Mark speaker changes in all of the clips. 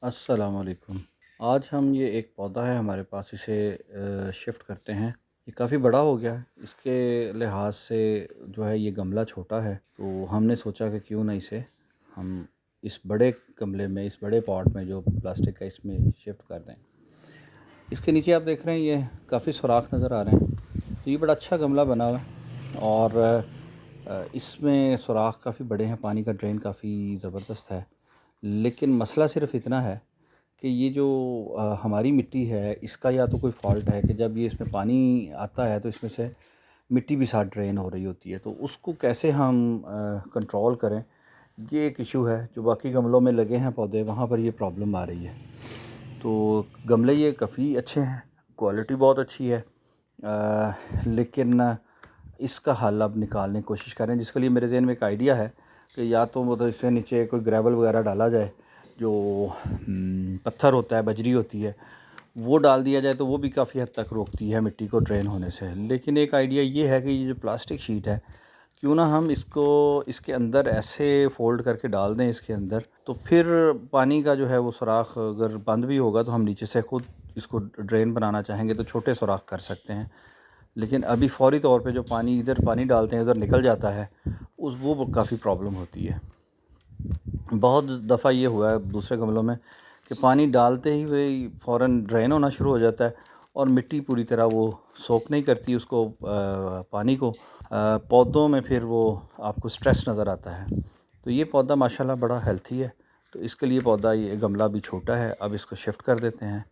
Speaker 1: अस्सलाम वालेकुम। आज हम ये एक पौधा है हमारे पास, इसे शिफ्ट करते हैं। ये काफ़ी बड़ा हो गया है, इसके लिहाज से जो है ये गमला छोटा है, तो हमने सोचा कि क्यों ना इसे हम इस बड़े गमले में, इस बड़े पॉट में जो प्लास्टिक का, इसमें शिफ्ट कर दें। इसके नीचे आप देख रहे हैं ये काफ़ी सुराख नज़र आ रहे हैं, तो ये बड़ा अच्छा गमला बना हुआ है और इसमें सुराख काफ़ी बड़े हैं, पानी का ड्रेन काफ़ी ज़बरदस्त है। लेकिन मसला सिर्फ़ इतना है कि ये जो हमारी मिट्टी है, इसका या तो कोई फ़ॉल्ट है कि जब ये इसमें पानी आता है तो इसमें से मिट्टी भी साथ ड्रेन हो रही होती है, तो उसको कैसे हम कंट्रोल करें, ये एक इशू है। जो बाकी गमलों में लगे हैं पौधे, वहाँ पर ये प्रॉब्लम आ रही है। तो गमले ये काफ़ी अच्छे हैं, क्वालिटी बहुत अच्छी है, लेकिन इसका हल अब निकालने की कोशिश कर रहे हैं, जिसके लिए मेरे ज़हन में एक आइडिया है कि या तो मतलब इससे नीचे कोई ग्रेवल वगैरह डाला जाए, जो पत्थर होता है, बजरी होती है, वो डाल दिया जाए तो वो भी काफ़ी हद तक रोकती है मिट्टी को ड्रेन होने से। लेकिन एक आइडिया ये है कि ये जो प्लास्टिक शीट है, क्यों ना हम इसको इसके अंदर ऐसे फ़ोल्ड करके डाल दें इसके अंदर, तो फिर पानी का जो है वो सुराख अगर बंद भी होगा तो हम नीचे से खुद इसको ड्रेन बनाना चाहेंगे तो छोटे सुराख कर सकते हैं। लेकिन अभी फ़ौरी तौर पे जो पानी, इधर पानी डालते हैं उधर निकल जाता है, उस वो काफ़ी प्रॉब्लम होती है। बहुत दफ़ा ये हुआ है दूसरे गमलों में कि पानी डालते ही वही फ़ौरन ड्रेन होना शुरू हो जाता है और मिट्टी पूरी तरह वो सोक नहीं करती उसको, पानी को। पौधों में फिर वो आपको स्ट्रेस नज़र आता है। तो ये पौधा माशाल्लाह बड़ा हेल्थी है, तो इसके लिए पौधा, ये गमला भी छोटा है, अब इसको शिफ्ट कर देते हैं।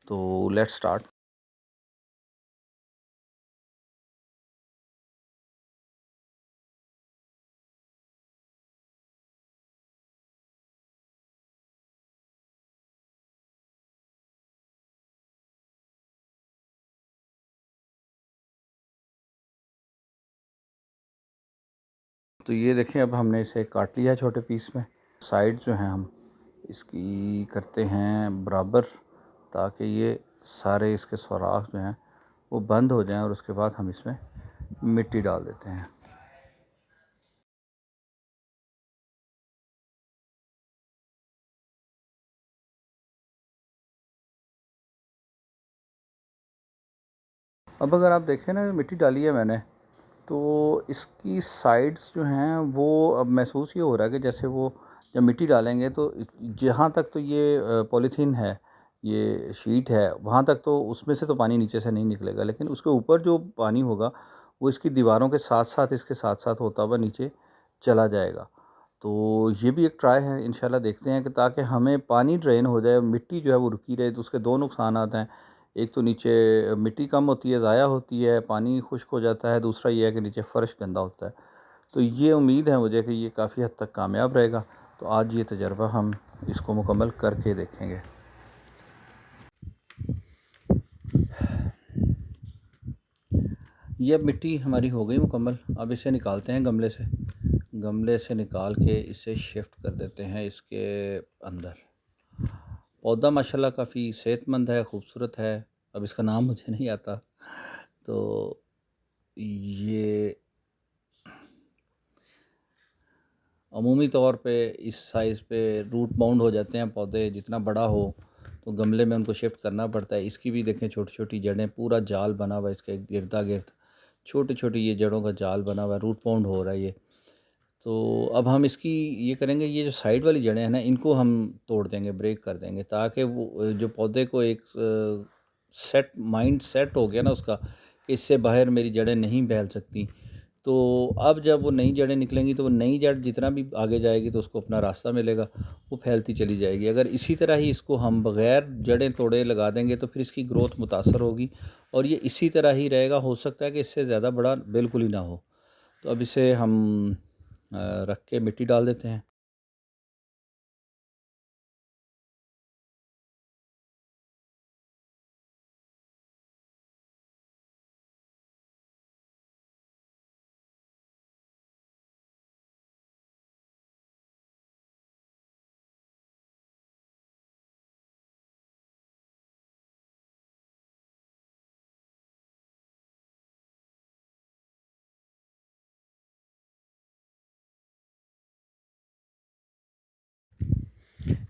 Speaker 1: तो लेट्स स्टार्ट। तो ये देखें, अब हमने इसे काट लिया है छोटे पीस में। साइड जो हैं हम इसकी करते हैं बराबर, ताकि ये सारे इसके सुराख जो हैं वो बंद हो जाएं और उसके बाद हम इसमें मिट्टी डाल देते हैं। अब अगर आप देखें ना, मिट्टी डाली है मैंने, तो इसकी साइड्स जो हैं वो अब महसूस ये हो रहा है कि जैसे वो जब मिट्टी डालेंगे तो जहाँ तक तो ये पॉलीथीन है, ये शीट है, वहाँ तक तो उसमें से तो पानी नीचे से नहीं निकलेगा, लेकिन उसके ऊपर जो पानी होगा वो इसकी दीवारों के साथ साथ, इसके साथ साथ होता हुआ नीचे चला जाएगा। तो ये भी एक ट्राई है, इंशाल्लाह देखते हैं कि ताकि हमें पानी ड्रेन हो जाए, मिट्टी जो है वो रुकी रहे। तो उसके दो नुकसान आते हैं, एक तो नीचे मिट्टी कम होती है, ज़ाया होती है, पानी खुश्क हो जाता है, दूसरा ये है कि नीचे फ़र्श गंदा होता है। तो ये उम्मीद है मुझे कि ये काफ़ी हद तक कामयाब रहेगा। तो आज ये तजर्बा हम इसको मुकम्मल करके देखेंगे। ये अब मिट्टी हमारी हो गई मुकम्मल, अब इसे निकालते हैं गमले से। गमले से निकाल के इसे शिफ्ट कर देते हैं इसके अंदर। पौधा माशाल्लाह काफ़ी सेहतमंद है, खूबसूरत है। अब इसका नाम मुझे नहीं आता। तो ये अमूमी तौर पे इस साइज़ पे रूट बाउंड हो जाते हैं पौधे, जितना बड़ा हो तो गमले में उनको शिफ्ट करना पड़ता है। इसकी भी देखें छोटी छोटी जड़ें, पूरा जाल बना हुआ है इसके गिरदा गिर्द, छोटी छोटी ये जड़ों का जाल बना हुआ है, रूट बाउंड हो रहा है ये। तो अब हम इसकी ये करेंगे, ये जो साइड वाली जड़ें हैं ना, इनको हम तोड़ देंगे, ब्रेक कर देंगे, ताकि वो जो पौधे को एक सेट माइंड सेट हो गया ना उसका, कि इससे बाहर मेरी जड़ें नहीं फैल सकती। तो अब जब वो नई जड़ें निकलेंगी तो वो नई जड़ जितना भी आगे जाएगी तो उसको अपना रास्ता मिलेगा, वो फैलती चली जाएगी। अगर इसी तरह ही इसको हम बग़ैर जड़ें तोड़े लगा देंगे तो फिर इसकी ग्रोथ मुतासर होगी और ये इसी तरह ही रहेगा। हो सकता है कि इससे ज़्यादा बड़ा बिल्कुल ही ना हो। तो अब इसे हम रख के मिट्टी डाल देते हैं।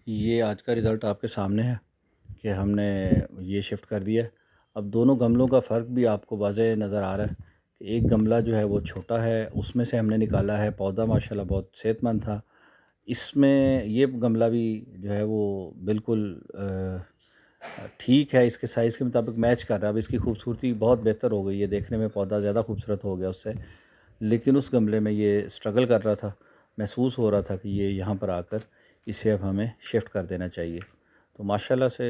Speaker 1: ये आज का रिज़ल्ट आपके सामने है कि हमने ये शिफ्ट कर दिया है। अब दोनों गमलों का फ़र्क भी आपको वाज़ेह नज़र आ रहा है कि एक गमला जो है वो छोटा है, उसमें से हमने निकाला है पौधा माशाल्लाह बहुत सेहतमंद था। इसमें ये गमला भी जो है वो बिल्कुल ठीक है, इसके साइज़ के मुताबिक मैच कर रहा है। अब इसकी खूबसूरती बहुत बेहतर हो गई है, देखने में पौधा ज़्यादा खूबसूरत हो गया उससे। लेकिन उस गमले में ये स्ट्रगल कर रहा था, महसूस हो रहा था कि ये यहाँ पर आकर इसे अब हमें शिफ्ट कर देना चाहिए। तो माशाल्लाह से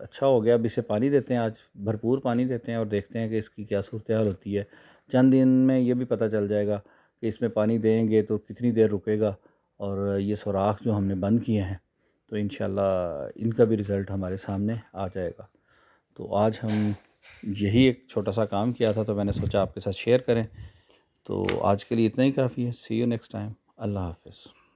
Speaker 1: अच्छा हो गया। अब इसे पानी देते हैं, आज भरपूर पानी देते हैं और देखते हैं कि इसकी क्या सूरत हाल होती है। चंद दिन में ये भी पता चल जाएगा कि इसमें पानी देंगे तो कितनी देर रुकेगा, और ये सुराख जो हमने बंद किए हैं तो इंशाल्लाह इनका भी रिज़ल्ट हमारे सामने आ जाएगा। तो आज हम यही एक छोटा सा काम किया था, तो मैंने सोचा आपके साथ शेयर करें। तो आज के लिए इतना ही काफ़ी है। सी यू नेक्स्ट टाइम। अल्लाह हाफ़िज़।